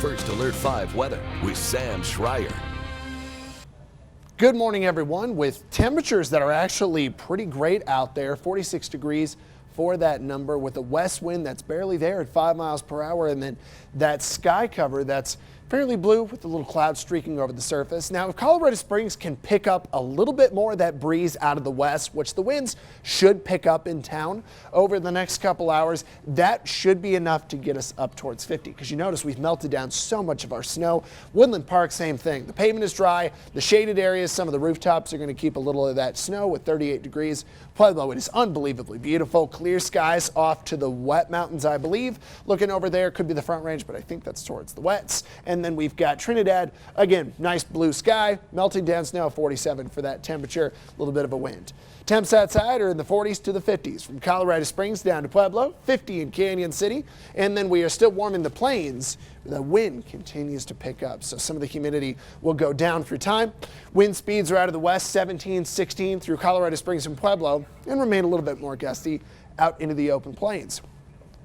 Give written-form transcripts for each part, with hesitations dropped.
First Alert 5 weather with Sam Schreier. Good morning, everyone. With temperatures that are actually pretty great out there, 46 degrees for that number, with a west wind that's barely there at 5 miles per hour, and then that sky cover that's fairly blue with a little cloud streaking over the surface. Now, if Colorado Springs can pick up a little bit more of that breeze out of the west, which the winds should pick up in town over the next couple hours, that should be enough to get us up towards 50. Because you notice we've melted down so much of our snow. Woodland Park, same thing. The pavement is dry. The shaded areas, some of the rooftops are going to keep a little of that snow with 38 degrees. Pueblo, it is unbelievably beautiful. Clear skies off to the wet mountains, I believe. Looking over there could be the Front Range, but I think that's towards the wets. And then we've got Trinidad, again, nice blue sky, melting down snow, 47 for that temperature, a little bit of a wind. Temps outside are in the 40s to the 50s from Colorado Springs down to Pueblo, 50 in Canyon City, and then we are still warm in the plains. The wind continues to pick up, so some of the humidity will go down through time. Wind speeds are out of the west, 17, 16 through Colorado Springs and Pueblo, and remain a little bit more gusty out into the open plains.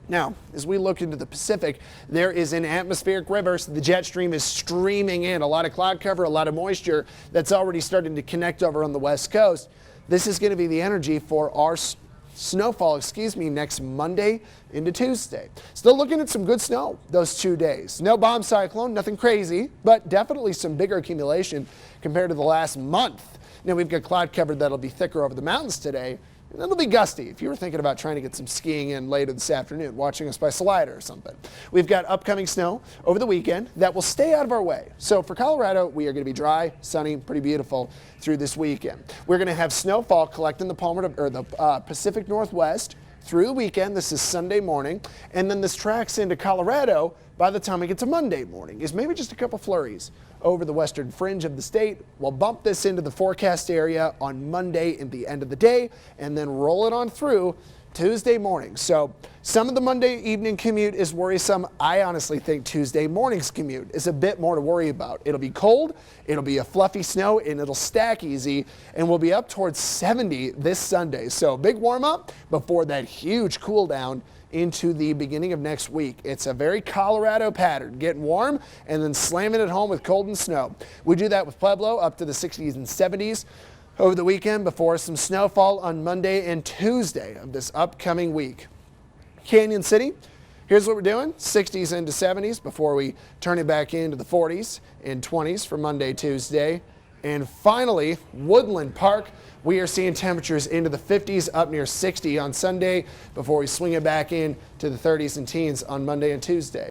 Now, as we look into the Pacific, there is an atmospheric river. So the jet stream is streaming in. A lot of cloud cover, a lot of moisture that's already starting to connect over on the west coast. This is going to be the energy for our snowfall, next Monday into Tuesday. Still looking at some good snow those 2 days. No bomb cyclone, nothing crazy, but definitely some bigger accumulation compared to the last month. Now we've got cloud cover that'll be thicker over the mountains today. And it'll be gusty if you were thinking about trying to get some skiing in later this afternoon, watching us by slider or something. We've got upcoming snow over the weekend that will stay out of our way. So for Colorado, we are going to be dry, sunny, pretty beautiful through this weekend. We're going to have snowfall collect in the Pacific Northwest through the weekend. This is Sunday morning, and then this tracks into Colorado by the time we get to Monday morning. Is maybe just a couple flurries over the western fringe of the state. We'll bump this into the forecast area on Monday at the end of the day and then roll it on through Tuesday morning. So some of the Monday evening commute is worrisome. I honestly think Tuesday morning's commute is a bit more to worry about. It'll be cold, it'll be a fluffy snow, and it'll stack easy, and we'll be up towards 70 this Sunday. So big warm up before that huge cool down into the beginning of next week. It's a very Colorado pattern, getting warm and then slamming it home with cold and snow. We do that with Pueblo up to the 60s and 70s over the weekend before some snowfall on Monday and Tuesday of this upcoming week. Canyon City, here's what we're doing, 60s into 70s before we turn it back into the 40s and 20s for Monday, Tuesday. And finally, Woodland Park, we are seeing temperatures into the 50s up near 60 on Sunday before we swing it back in to the 30s and teens on Monday and Tuesday.